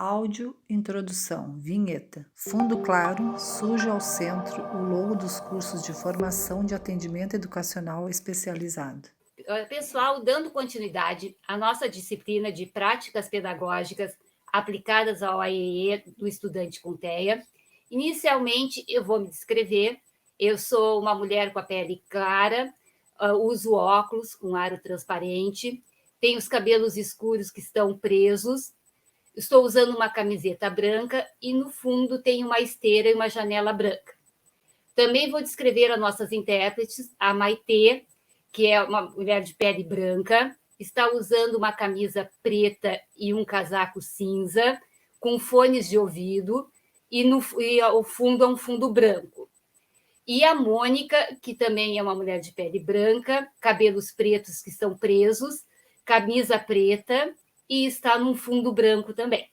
Áudio, introdução, vinheta. Fundo claro, sujo ao centro, o logo dos cursos de formação de atendimento educacional especializado. Pessoal, dando continuidade à nossa disciplina de práticas pedagógicas aplicadas ao AEE do estudante com TEA. Inicialmente, eu vou me descrever. Eu sou uma mulher com a pele clara, uso óculos com aro transparente, tenho os cabelos escuros que estão presos, estou usando uma camiseta branca e, no fundo, tem uma esteira e uma janela branca. Também vou descrever as nossas intérpretes, a Maitê, que é uma mulher de pele branca, está usando uma camisa preta e um casaco cinza, com fones de ouvido, e o fundo é um fundo branco. E a Mônica, que também é uma mulher de pele branca, cabelos pretos que estão presos, camisa preta e está num fundo branco também.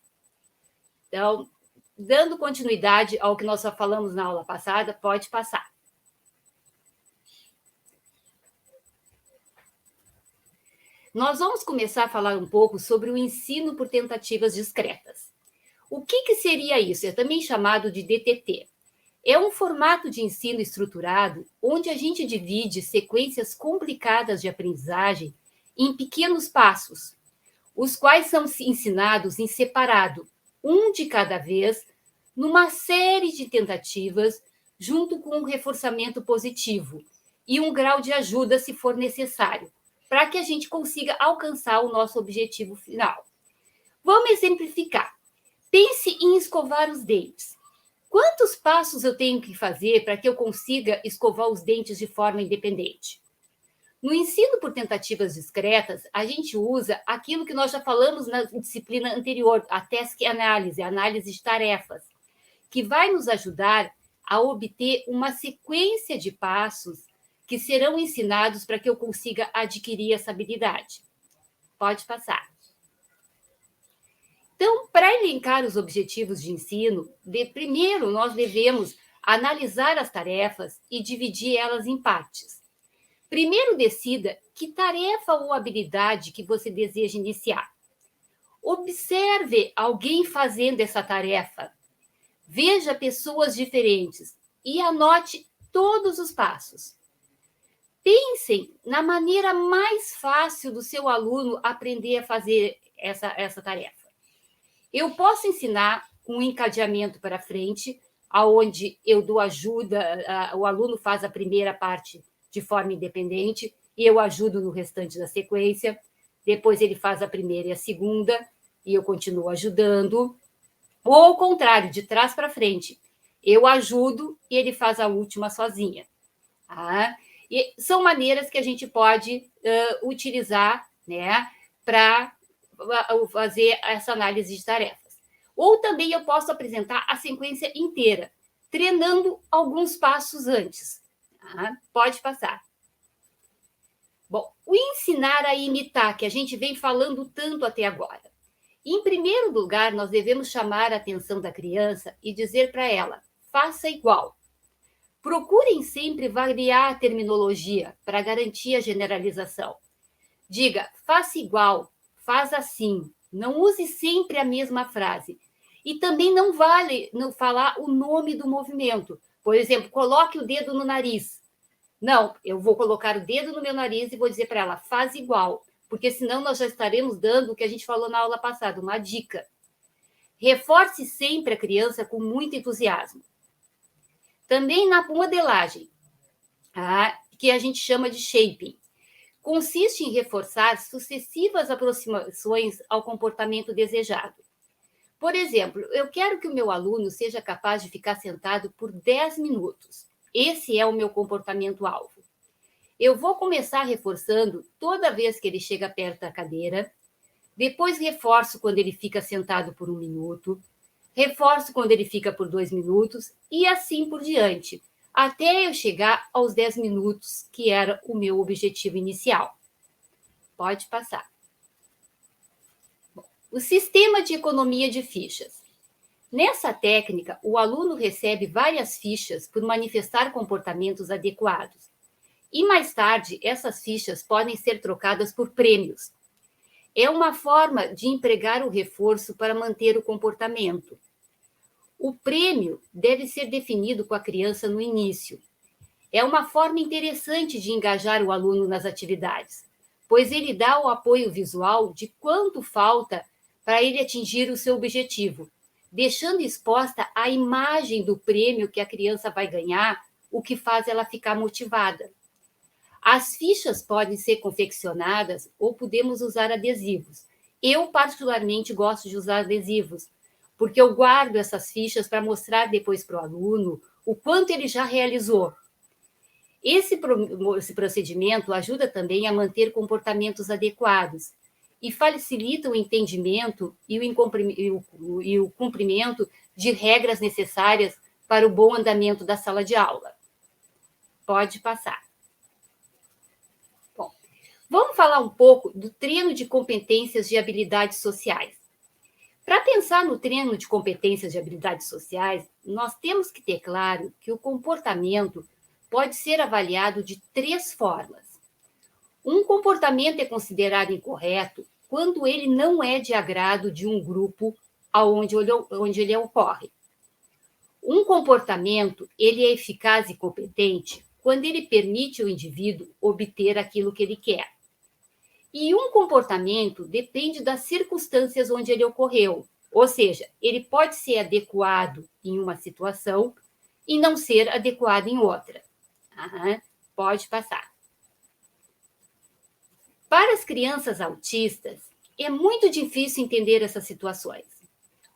Então, dando continuidade ao que nós já falamos na aula passada, pode passar. Nós vamos começar a falar um pouco sobre o ensino por tentativas discretas. O que seria isso? É também chamado de DTT. É um formato de ensino estruturado onde a gente divide sequências complicadas de aprendizagem em pequenos passos, os quais são ensinados em separado, um de cada vez, numa série de tentativas, junto com um reforçamento positivo e um grau de ajuda, se for necessário, para que a gente consiga alcançar o nosso objetivo final. Vamos exemplificar. Pense em escovar os dentes. Quantos passos eu tenho que fazer para que eu consiga escovar os dentes de forma independente? No ensino por tentativas discretas, a gente usa aquilo que nós já falamos na disciplina anterior, a task análise, a análise de tarefas, que vai nos ajudar a obter uma sequência de passos que serão ensinados para que eu consiga adquirir essa habilidade. Pode passar. Então, para elencar os objetivos de ensino, primeiro nós devemos analisar as tarefas e dividir elas em partes. Primeiro, decida que tarefa ou habilidade que você deseja iniciar. Observe alguém fazendo essa tarefa. Veja pessoas diferentes e anote todos os passos. Pensem na maneira mais fácil do seu aluno aprender a fazer essa tarefa. Eu posso ensinar com um encadeamento para frente, aonde eu dou ajuda, o aluno faz a primeira parte de forma independente e eu ajudo no restante da sequência. Depois ele faz a primeira e a segunda e eu continuo ajudando. Ou ao contrário, de trás para frente. Eu ajudo e ele faz a última sozinha. Tá? E são maneiras que a gente pode utilizar, né, para fazer essa análise de tarefas. Ou também eu posso apresentar a sequência inteira, treinando alguns passos antes. Tá? Pode passar. Bom, o ensinar a imitar, que a gente vem falando tanto até agora. Em primeiro lugar, nós devemos chamar a atenção da criança e dizer para ela: faça igual. Procurem sempre variar a terminologia para garantir a generalização. Diga, faça igual, faz assim. Não use sempre a mesma frase. E também não vale não falar o nome do movimento. Por exemplo, coloque o dedo no nariz. Não, eu vou colocar o dedo no meu nariz e vou dizer para ela, faz igual. Porque senão nós já estaremos dando o que a gente falou na aula passada, uma dica. Reforce sempre a criança com muito entusiasmo. Também na modelagem, que a gente chama de shaping. Consiste em reforçar sucessivas aproximações ao comportamento desejado. Por exemplo, eu quero que o meu aluno seja capaz de ficar sentado por 10 minutos. Esse é o meu comportamento-alvo. Eu vou começar reforçando toda vez que ele chega perto da cadeira, depois reforço quando ele fica sentado por 1 minuto, reforço quando ele fica por 2 minutos e assim por diante, até eu chegar aos 10 minutos, que era o meu objetivo inicial. Pode passar. O sistema de economia de fichas. Nessa técnica, o aluno recebe várias fichas por manifestar comportamentos adequados. E mais tarde, essas fichas podem ser trocadas por prêmios. É uma forma de empregar o reforço para manter o comportamento. O prêmio deve ser definido com a criança no início. É uma forma interessante de engajar o aluno nas atividades, pois ele dá o apoio visual de quanto falta para ele atingir o seu objetivo, deixando exposta a imagem do prêmio que a criança vai ganhar, o que faz ela ficar motivada. As fichas podem ser confeccionadas ou podemos usar adesivos. Eu, particularmente, gosto de usar adesivos, porque eu guardo essas fichas para mostrar depois para o aluno o quanto ele já realizou. Esse procedimento ajuda também a manter comportamentos adequados e facilita o entendimento e o cumprimento de regras necessárias para o bom andamento da sala de aula. Pode passar. Bom, vamos falar um pouco do treino de competências de habilidades sociais. Para pensar no treino de competências de habilidades sociais, nós temos que ter claro que o comportamento pode ser avaliado de 3 formas. Um comportamento é considerado incorreto quando ele não é de agrado de um grupo onde ele ocorre. Um comportamento ele é eficaz e competente quando ele permite ao indivíduo obter aquilo que ele quer. E um comportamento depende das circunstâncias onde ele ocorreu, ou seja, ele pode ser adequado em uma situação e não ser adequado em outra. Pode passar. Para as crianças autistas, é muito difícil entender essas situações.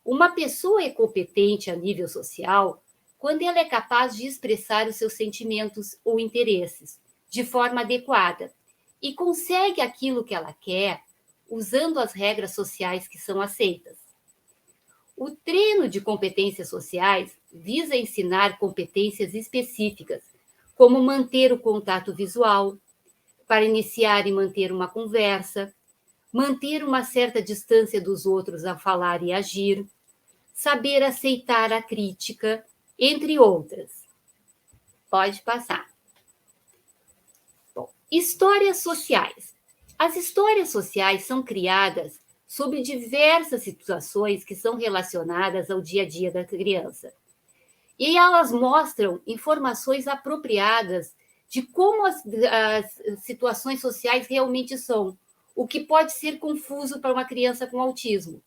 Uma pessoa é competente a nível social quando ela é capaz de expressar os seus sentimentos ou interesses de forma adequada e consegue aquilo que ela quer usando as regras sociais que são aceitas. O treino de competências sociais visa ensinar competências específicas, como manter o contato visual, para iniciar e manter uma conversa, manter uma certa distância dos outros ao falar e agir, saber aceitar a crítica, entre outras. Pode passar. Bom, histórias sociais. As histórias sociais são criadas sobre diversas situações que são relacionadas ao dia a dia da criança. E elas mostram informações apropriadas de como as situações sociais realmente são, o que pode ser confuso para uma criança com autismo.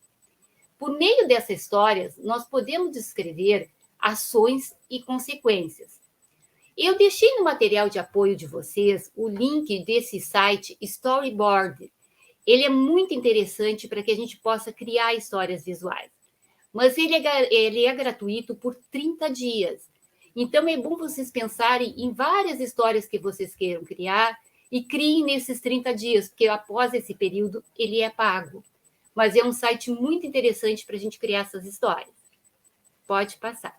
Por meio dessas histórias, nós podemos descrever ações e consequências. Eu deixei no material de apoio de vocês o link desse site Storyboard. Ele é muito interessante para que a gente possa criar histórias visuais. Mas ele é gratuito por 30 dias. Então, é bom vocês pensarem em várias histórias que vocês queiram criar e criem nesses 30 dias, porque após esse período ele é pago. Mas é um site muito interessante para a gente criar essas histórias. Pode passar.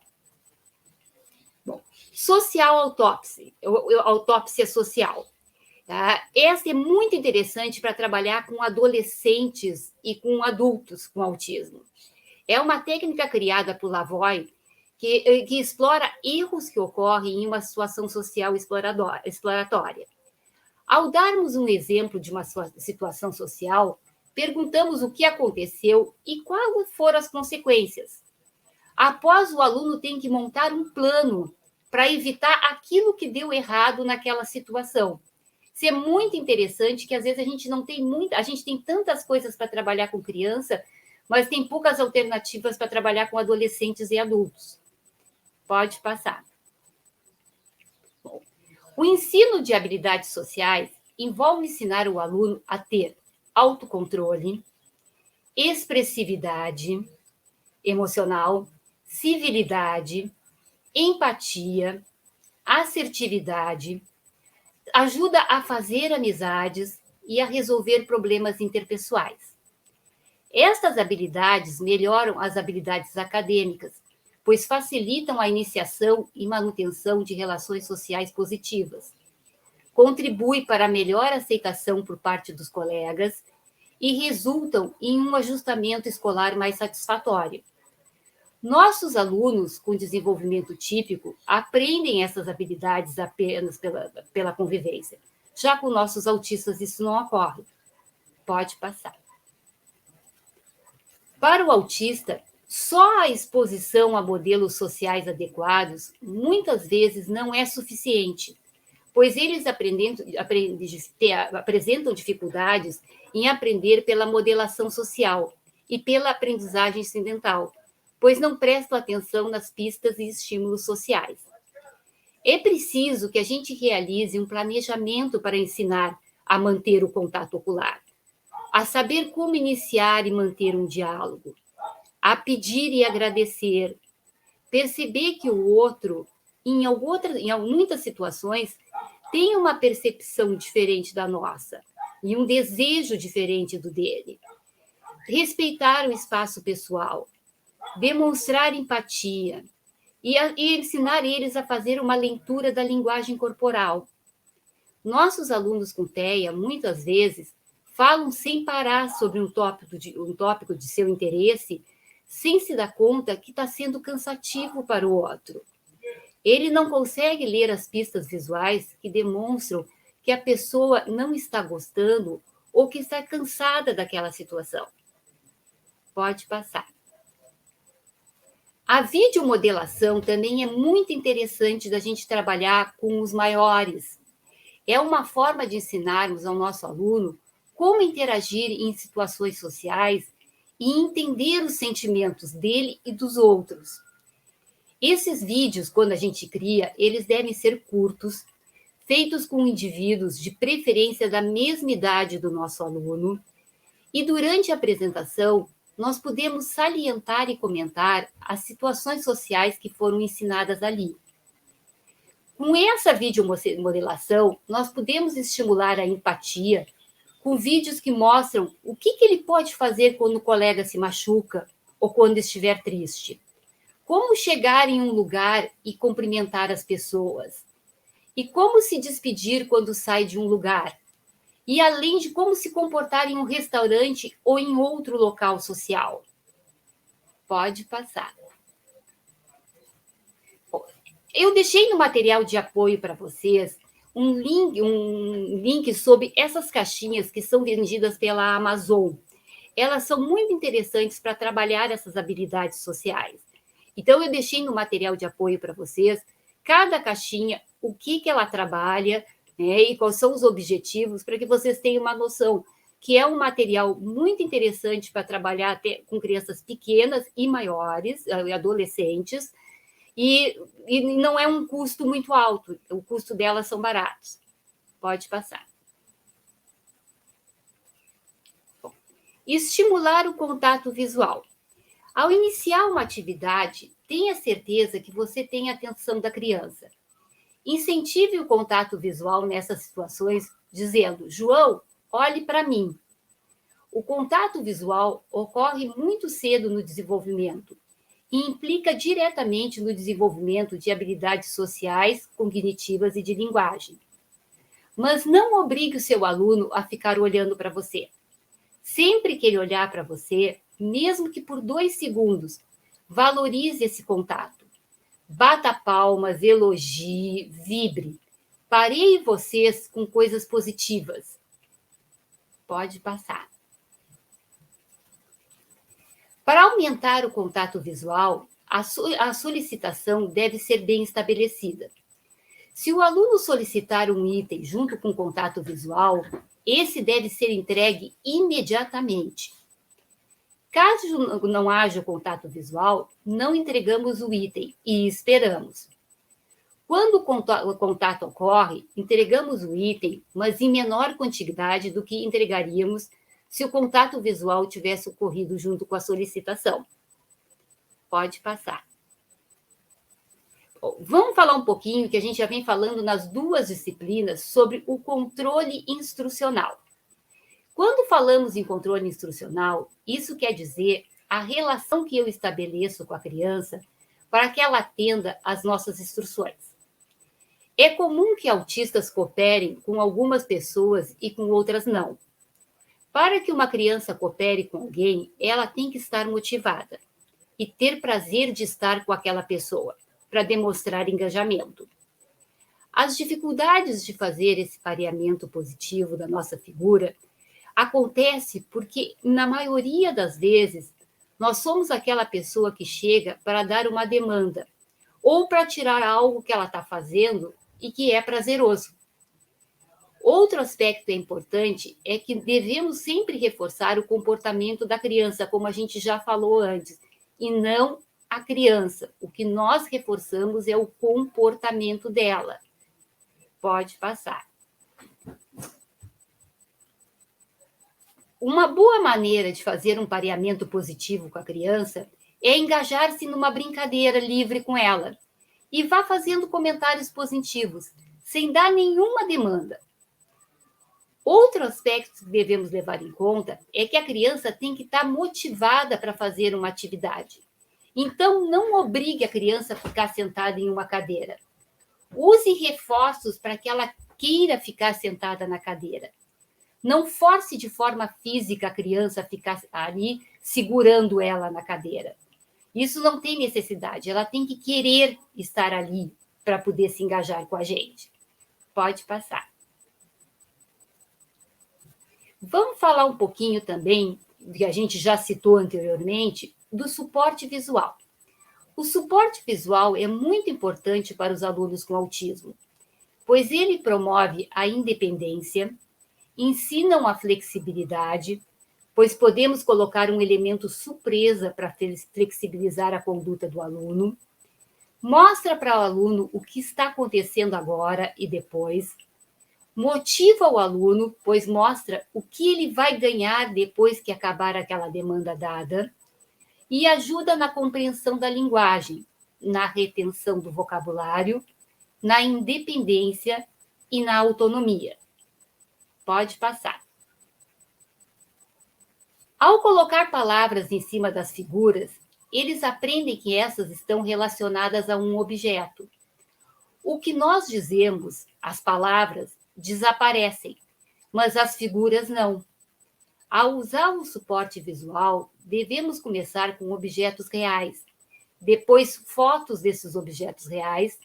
Bom, social autópsia, autópsia social. Tá? Essa é muito interessante para trabalhar com adolescentes e com adultos com autismo. É uma técnica criada por Lavoie que explora erros que ocorrem em uma situação social exploratória. Ao darmos um exemplo de uma situação social, perguntamos o que aconteceu e quais foram as consequências. Após, o aluno tem que montar um plano para evitar aquilo que deu errado naquela situação. Isso é muito interessante, que às vezes a gente não tem a gente tem tantas coisas para trabalhar com criança, mas tem poucas alternativas para trabalhar com adolescentes e adultos. Pode passar. Bom, o ensino de habilidades sociais envolve ensinar o aluno a ter autocontrole, expressividade emocional, civilidade, empatia, assertividade, ajuda a fazer amizades e a resolver problemas interpessoais. Estas habilidades melhoram as habilidades acadêmicas, pois facilitam a iniciação e manutenção de relações sociais positivas. Contribui para a melhor aceitação por parte dos colegas e resultam em um ajustamento escolar mais satisfatório. Nossos alunos com desenvolvimento típico aprendem essas habilidades apenas pela convivência. Já com nossos autistas isso não ocorre. Pode passar. Para o autista, só a exposição a modelos sociais adequados muitas vezes não é suficiente, pois eles apresentam dificuldades em aprender pela modelação social e pela aprendizagem incidental, pois não prestam atenção nas pistas e estímulos sociais. É preciso que a gente realize um planejamento para ensinar a manter o contato ocular, a saber como iniciar e manter um diálogo, a pedir e agradecer, perceber que o outro, em muitas situações, tem uma percepção diferente da nossa e um desejo diferente do dele. Respeitar o espaço pessoal, demonstrar empatia e ensinar eles a fazer uma leitura da linguagem corporal. Nossos alunos com TEA, muitas vezes, falam sem parar sobre um tópico de seu interesse, sem se dar conta que está sendo cansativo para o outro. Ele não consegue ler as pistas visuais que demonstram que a pessoa não está gostando ou que está cansada daquela situação. Pode passar. A videomodelação também é muito interessante da gente trabalhar com os maiores. É uma forma de ensinarmos ao nosso aluno como interagir em situações sociais e entender os sentimentos dele e dos outros. Esses vídeos, quando a gente cria, eles devem ser curtos, feitos com indivíduos de preferência da mesma idade do nosso aluno, e durante a apresentação, nós podemos salientar e comentar as situações sociais que foram ensinadas ali. Com essa videomodelação, nós podemos estimular a empatia com vídeos que mostram o que ele pode fazer quando o colega se machuca ou quando estiver triste. Como chegar em um lugar e cumprimentar as pessoas. E como se despedir quando sai de um lugar. E além de como se comportar em um restaurante ou em outro local social. Pode passar. Eu deixei no material de apoio para vocês um link sobre essas caixinhas que são vendidas pela Amazon. Elas são muito interessantes para trabalhar essas habilidades sociais. Então, eu deixei no material de apoio para vocês, cada caixinha, o que ela trabalha, né, e quais são os objetivos, para que vocês tenham uma noção, que é um material muito interessante para trabalhar até com crianças pequenas e maiores, adolescentes, e não é um custo muito alto, o custo delas são baratos. Pode passar. Bom, estimular o contato visual. Ao iniciar uma atividade, tenha certeza que você tem a atenção da criança. Incentive o contato visual nessas situações, dizendo: João, olhe para mim. O contato visual ocorre muito cedo no desenvolvimento e implica diretamente no desenvolvimento de habilidades sociais, cognitivas e de linguagem. Mas não obrigue o seu aluno a ficar olhando para você. Sempre que ele olhar para você, mesmo que por 2 segundos, valorize esse contato. Bata palmas, elogie, vibre. Pareie vocês com coisas positivas. Pode passar. Para aumentar o contato visual, a solicitação deve ser bem estabelecida. Se o aluno solicitar um item junto com contato visual, esse deve ser entregue imediatamente. Caso não haja contato visual, não entregamos o item e esperamos. Quando o contato ocorre, entregamos o item, mas em menor quantidade do que entregaríamos se o contato visual tivesse ocorrido junto com a solicitação. Pode passar. Vamos falar um pouquinho, que a gente já vem falando nas 2 disciplinas, sobre o controle instrucional. Quando falamos em controle instrucional, isso quer dizer a relação que eu estabeleço com a criança para que ela atenda às nossas instruções. É comum que autistas cooperem com algumas pessoas e com outras não. Para que uma criança coopere com alguém, ela tem que estar motivada e ter prazer de estar com aquela pessoa, para demonstrar engajamento. As dificuldades de fazer esse pareamento positivo da nossa figura acontece porque, na maioria das vezes, Nós somos aquela pessoa que chega para dar uma demanda ou para tirar algo que ela está fazendo e que é prazeroso. Outro aspecto importante é que devemos sempre reforçar o comportamento da criança, como a gente já falou antes, e não a criança. O que nós reforçamos é o comportamento dela. Pode passar. Uma boa maneira de fazer um pareamento positivo com a criança é engajar-se numa brincadeira livre com ela e vá fazendo comentários positivos, sem dar nenhuma demanda. Outro aspecto que devemos levar em conta é que a criança tem que estar motivada para fazer uma atividade. Então, não obrigue a criança a ficar sentada em uma cadeira. Use reforços para que ela queira ficar sentada na cadeira. Não force de forma física a criança a ficar ali segurando ela na cadeira. Isso não tem necessidade, ela tem que querer estar ali para poder se engajar com a gente. Pode passar. Vamos falar um pouquinho também, que a gente já citou anteriormente, do suporte visual. O suporte visual é muito importante para os alunos com autismo, pois ele promove a independência, ensinam a flexibilidade, pois podemos colocar um elemento surpresa para flexibilizar a conduta do aluno, mostra para o aluno o que está acontecendo agora e depois, motiva o aluno, pois mostra o que ele vai ganhar depois que acabar aquela demanda dada, e ajuda na compreensão da linguagem, na retenção do vocabulário, na independência e na autonomia. Pode passar. Ao colocar palavras em cima das figuras, eles aprendem que essas estão relacionadas a um objeto. O que nós dizemos, as palavras, desaparecem, mas as figuras não. Ao usar o suporte visual, devemos começar com objetos reais, depois fotos desses objetos reais,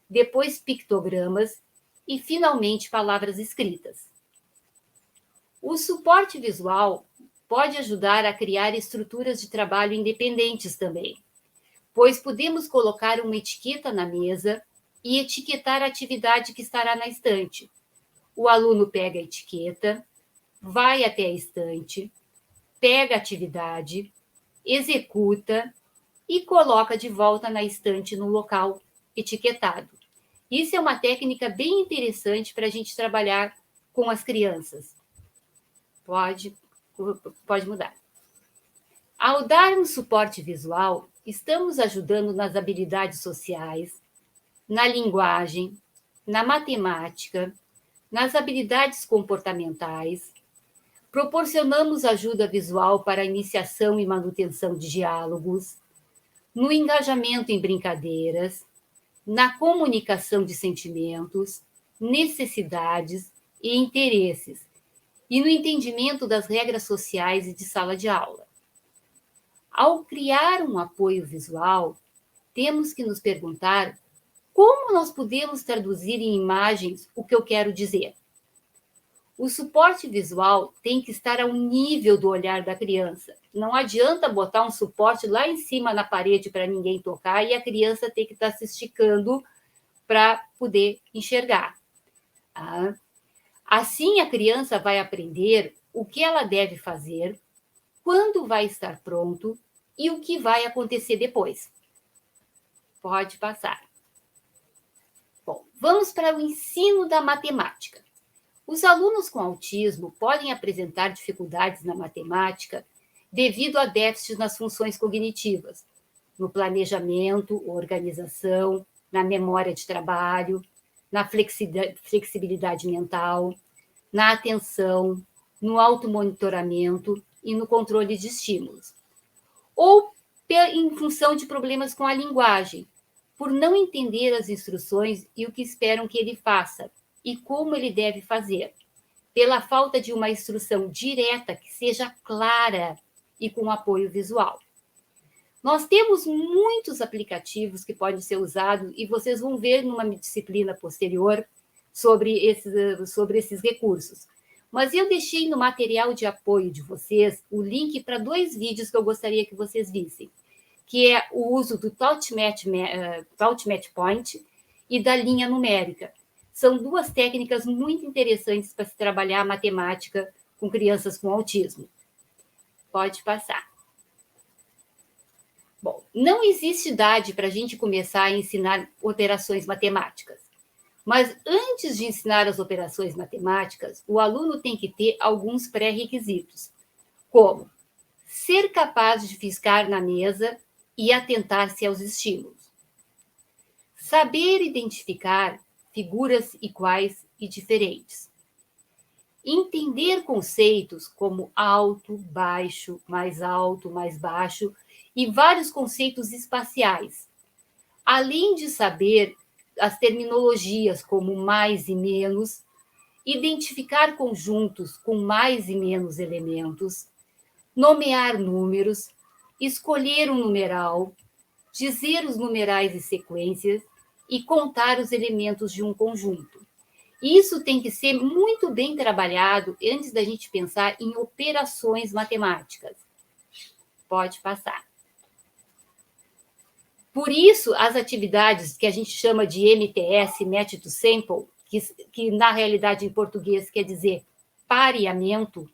depois pictogramas e, finalmente, palavras escritas. O suporte visual pode ajudar a criar estruturas de trabalho independentes também, pois podemos colocar uma etiqueta na mesa e etiquetar a atividade que estará na estante. O aluno pega a etiqueta, vai até a estante, pega a atividade, executa e coloca de volta na estante no local etiquetado. Isso é uma técnica bem interessante para a gente trabalhar com as crianças. Pode mudar. Ao darmos suporte visual, estamos ajudando nas habilidades sociais, na linguagem, na matemática, nas habilidades comportamentais, proporcionamos ajuda visual para a iniciação e manutenção de diálogos, no engajamento em brincadeiras, na comunicação de sentimentos, necessidades e interesses, e no entendimento das regras sociais e de sala de aula. Ao criar um apoio visual, temos que nos perguntar como nós podemos traduzir em imagens o que eu quero dizer. O suporte visual tem que estar ao nível do olhar da criança. Não adianta botar um suporte lá em cima na parede para ninguém tocar e a criança ter que estar se esticando para poder enxergar. Assim, a criança vai aprender o que ela deve fazer, quando vai estar pronto e o que vai acontecer depois. Pode passar. Bom, vamos para o ensino da matemática. Os alunos com autismo podem apresentar dificuldades na matemática devido a déficits nas funções cognitivas, no planejamento, organização, na memória de trabalho, na flexibilidade mental, na atenção, no automonitoramento e no controle de estímulos. Ou em função de problemas com a linguagem, por não entender as instruções e o que esperam que ele faça, e como ele deve fazer, pela falta de uma instrução direta que seja clara e com apoio visual. Nós temos muitos aplicativos que podem ser usados e vocês vão ver numa disciplina posterior sobre esses recursos. Mas eu deixei no material de apoio de vocês o link para 2 vídeos que eu gostaria que vocês vissem, que é o uso do Touch Match Point e da linha numérica. São 2 técnicas muito interessantes para se trabalhar a matemática com crianças com autismo. Pode passar. Bom, não existe idade para a gente começar a ensinar operações matemáticas. Mas antes de ensinar as operações matemáticas, o aluno tem que ter alguns pré-requisitos, como ser capaz de ficar na mesa e atentar-se aos estímulos. Saber identificar figuras iguais e diferentes. Entender conceitos como alto, baixo, mais baixo e vários conceitos espaciais. Além de saber as terminologias como mais e menos, identificar conjuntos com mais e menos elementos, nomear números, escolher um numeral, dizer os numerais e sequências e contar os elementos de um conjunto. Isso tem que ser muito bem trabalhado antes da gente pensar em operações matemáticas. Pode passar. Por isso, as atividades que a gente chama de MTS, Match to Sample, que na realidade em português quer dizer pareamento,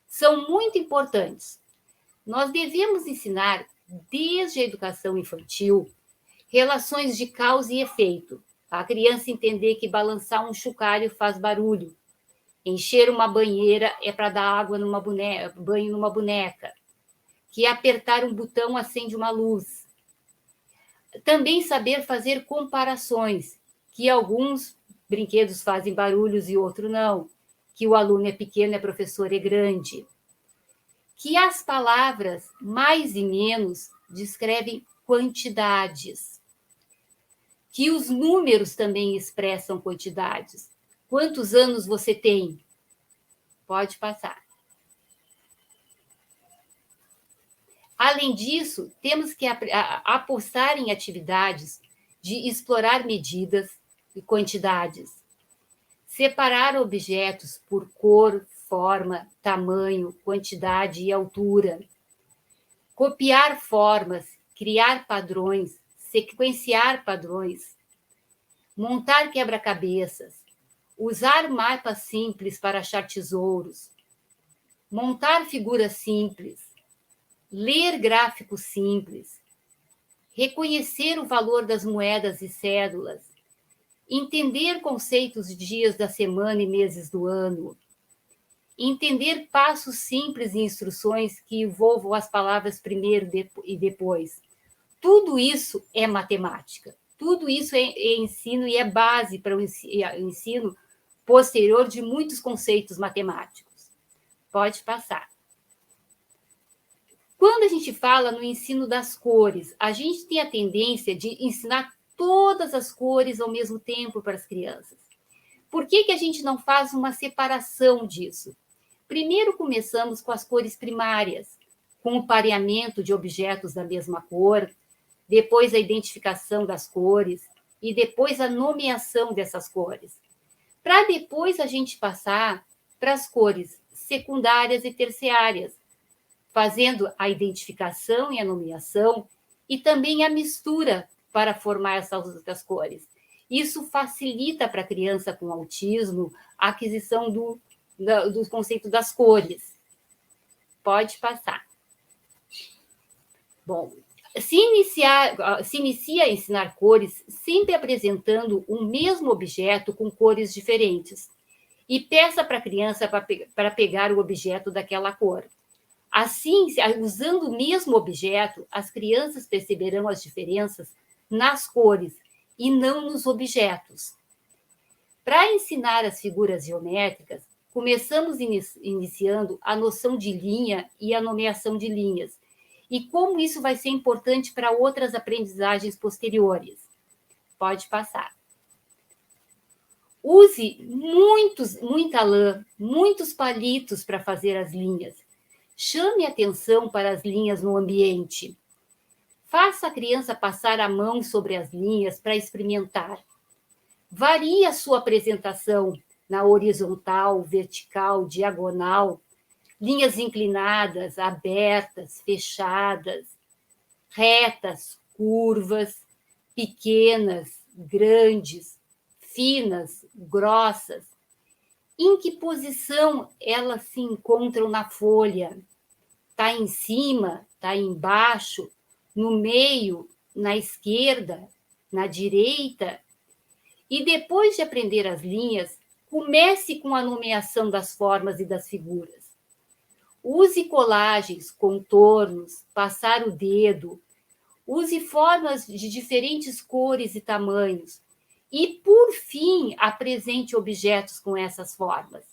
são muito importantes. Nós devemos ensinar, desde a educação infantil, relações de causa e efeito. A criança entender que balançar um chocalho faz barulho, encher uma banheira é para dar água banho numa boneca, que apertar um botão acende uma luz. Também saber fazer comparações, que alguns brinquedos fazem barulhos e outros não, que o aluno é pequeno e a professora é grande. Que as palavras mais e menos descrevem quantidades. Que os números também expressam quantidades. Quantos anos você tem? Pode passar. Além disso, temos que apostar em atividades de explorar medidas e quantidades, separar objetos por cor, forma, tamanho, quantidade e altura, copiar formas, criar padrões, sequenciar padrões, montar quebra-cabeças, usar mapas simples para achar tesouros, montar figuras simples, ler gráficos simples, reconhecer o valor das moedas e cédulas, entender conceitos de dias da semana e meses do ano, entender passos simples e instruções que envolvam as palavras primeiro e depois. Tudo isso é matemática, tudo isso é ensino e é base para o ensino posterior de muitos conceitos matemáticos. Pode passar. Quando a gente fala no ensino das cores, a gente tem a tendência de ensinar todas as cores ao mesmo tempo para as crianças. Por que a gente não faz uma separação disso? Primeiro começamos com as cores primárias, com o pareamento de objetos da mesma cor, depois a identificação das cores e depois a nomeação dessas cores. Para depois a gente passar para as cores secundárias e terciárias, fazendo a identificação e a nomeação e também a mistura para formar essas outras cores. Isso facilita para a criança com autismo a aquisição do conceito das cores. Pode passar. Bom, se inicia a ensinar cores sempre apresentando o mesmo objeto com cores diferentes e peça para a criança para pegar o objeto daquela cor. Assim, usando o mesmo objeto, as crianças perceberão as diferenças nas cores e não nos objetos. Para ensinar as figuras geométricas, começamos iniciando a noção de linha e a nomeação de linhas, e como isso vai ser importante para outras aprendizagens posteriores. Pode passar. Use muita lã, muitos palitos para fazer as linhas. Chame atenção para as linhas no ambiente. Faça a criança passar a mão sobre as linhas para experimentar. Varie a sua apresentação, na horizontal, vertical, diagonal, linhas inclinadas, abertas, fechadas, retas, curvas, pequenas, grandes, finas, grossas. Em que posição elas se encontram na folha? Está em cima? Está embaixo? No meio? Na esquerda? Na direita? E depois de aprender as linhas, comece com a nomeação das formas e das figuras. Use colagens, contornos, passar o dedo. Use formas de diferentes cores e tamanhos. E, por fim, apresente objetos com essas formas.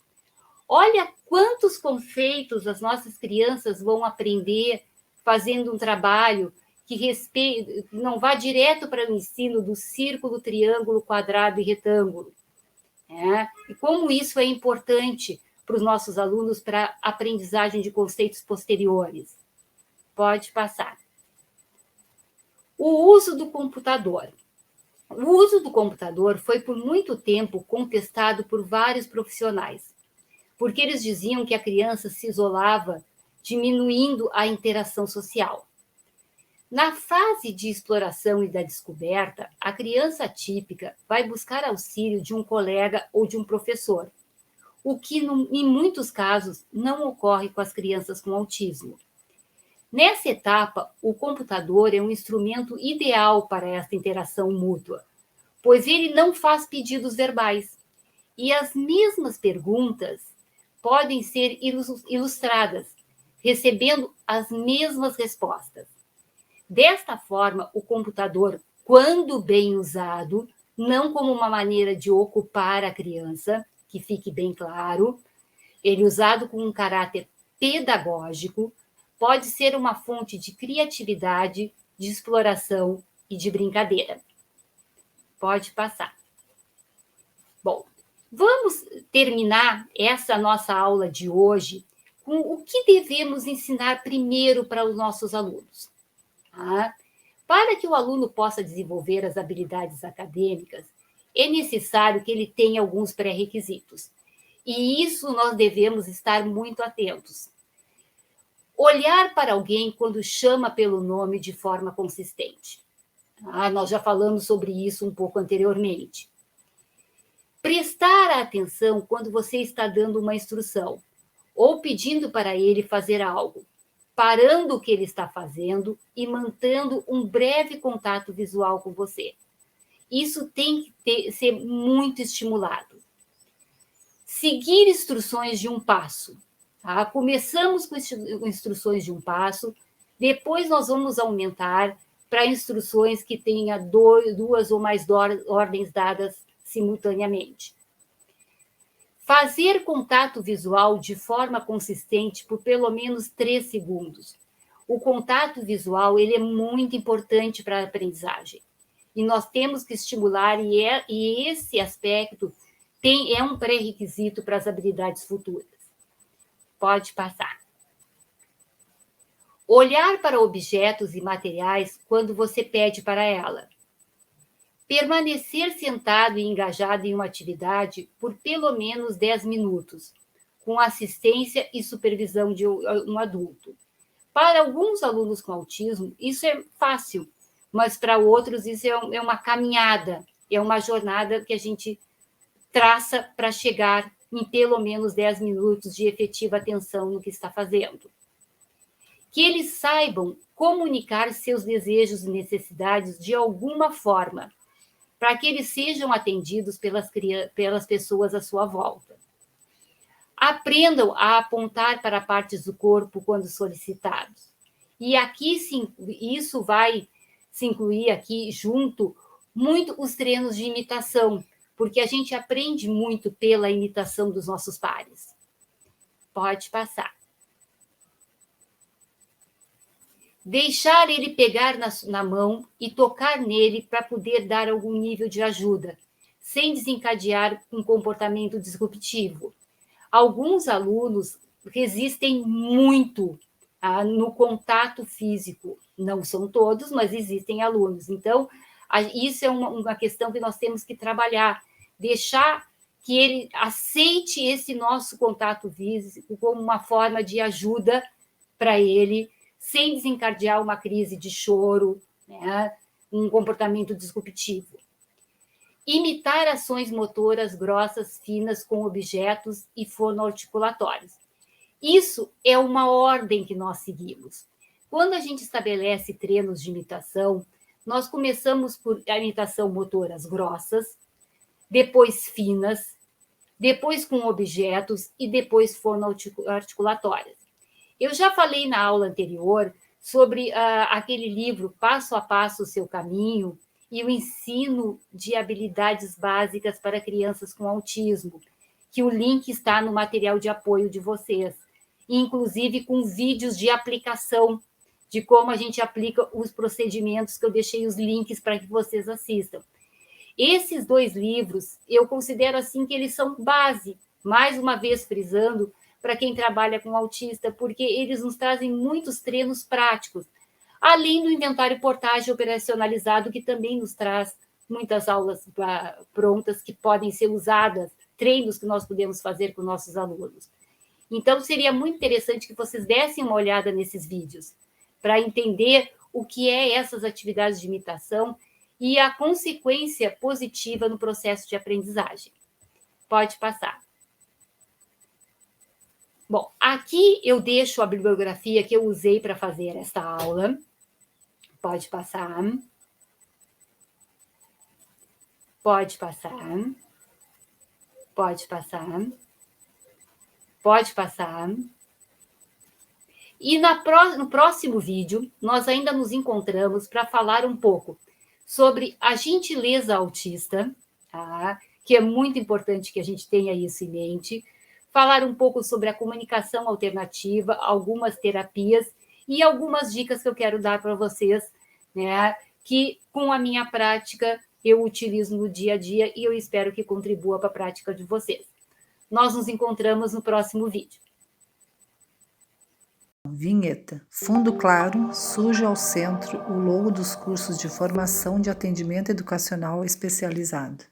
Olha quantos conceitos as nossas crianças vão aprender fazendo um trabalho que não vá direto para o ensino do círculo, triângulo, quadrado e retângulo. E como isso é importante para os nossos alunos para a aprendizagem de conceitos posteriores. Pode passar. O uso do computador. O uso do computador foi por muito tempo contestado por vários profissionais, porque eles diziam que a criança se isolava, diminuindo a interação social. Na fase de exploração e da descoberta, a criança típica vai buscar auxílio de um colega ou de um professor, o que, em muitos casos, não ocorre com as crianças com autismo. Nessa etapa, o computador é um instrumento ideal para esta interação mútua, pois ele não faz pedidos verbais, e as mesmas perguntas podem ser ilustradas, recebendo as mesmas respostas. Desta forma, o computador, quando bem usado, não como uma maneira de ocupar a criança, que fique bem claro, ele usado com um caráter pedagógico, pode ser uma fonte de criatividade, de exploração e de brincadeira. Pode passar. Bom, vamos terminar essa nossa aula de hoje com o que devemos ensinar primeiro para os nossos alunos. Para que o aluno possa desenvolver as habilidades acadêmicas, é necessário que ele tenha alguns pré-requisitos. E isso nós devemos estar muito atentos. Olhar para alguém quando chama pelo nome de forma consistente. Nós já falamos sobre isso um pouco anteriormente. Prestar atenção quando você está dando uma instrução ou pedindo para ele fazer algo, parando o que ele está fazendo e mantendo um breve contato visual com você. Isso tem que ser muito estimulado. Seguir instruções de um passo. Começamos com instruções de um passo, depois nós vamos aumentar para instruções que tenha duas ou mais ordens dadas simultaneamente. Fazer contato visual de forma consistente por pelo menos 3 segundos. O contato visual ele é muito importante para a aprendizagem. E nós temos que estimular, e esse aspecto é um pré-requisito para as habilidades futuras. Pode passar. Olhar para objetos e materiais quando você pede para ela. Permanecer sentado e engajado em uma atividade por pelo menos 10 minutos, com assistência e supervisão de um adulto. Para alguns alunos com autismo, isso é fácil, mas para outros isso é uma caminhada, é uma jornada que a gente traça para chegar em pelo menos 10 minutos de efetiva atenção no que está fazendo. Que eles saibam comunicar seus desejos e necessidades de alguma forma, para que eles sejam atendidos pelas pessoas à sua volta. Aprendam a apontar para partes do corpo quando solicitados. E aqui isso vai se incluir aqui junto muito os treinos de imitação, porque a gente aprende muito pela imitação dos nossos pares. Pode passar. Deixar ele pegar na mão e tocar nele para poder dar algum nível de ajuda, sem desencadear um comportamento disruptivo. Alguns alunos resistem muito no contato físico. Não são todos, mas existem alunos. Então, isso é uma questão que nós temos que trabalhar. Deixar que ele aceite esse nosso contato físico como uma forma de ajuda para ele, sem desencadear uma crise de choro, né? Um comportamento disruptivo. Imitar ações motoras grossas, finas, com objetos e fonoarticulatórios. Isso é uma ordem que nós seguimos. Quando a gente estabelece treinos de imitação, nós começamos por a imitação motoras grossas, depois finas, depois com objetos e depois fonoarticulatórias. Eu já falei na aula anterior sobre aquele livro Passo a Passo o Seu Caminho e o ensino de habilidades básicas para crianças com autismo, que o link está no material de apoio de vocês, inclusive com vídeos de aplicação, de como a gente aplica os procedimentos, que eu deixei os links para que vocês assistam. Esses 2 livros, eu considero assim que eles são base, mais uma vez frisando, para quem trabalha com autista, porque eles nos trazem muitos treinos práticos, além do inventário portagem operacionalizado, que também nos traz muitas aulas prontas que podem ser usadas, treinos que nós podemos fazer com nossos alunos. Então, seria muito interessante que vocês dessem uma olhada nesses vídeos, para entender o que é essas atividades de imitação e a consequência positiva no processo de aprendizagem. Pode passar. Bom, aqui eu deixo a bibliografia que eu usei para fazer esta aula. Pode passar. Pode passar. Pode passar. Pode passar. E no próximo vídeo, nós ainda nos encontramos para falar um pouco sobre a gentileza autista, tá? Que é muito importante que a gente tenha isso em mente, falar um pouco sobre a comunicação alternativa, algumas terapias e algumas dicas que eu quero dar para vocês, né? Que com a minha prática eu utilizo no dia a dia e eu espero que contribua para a prática de vocês. Nós nos encontramos no próximo vídeo. Vinheta. Fundo claro, sujo ao centro, o logo dos cursos de formação de atendimento educacional especializado.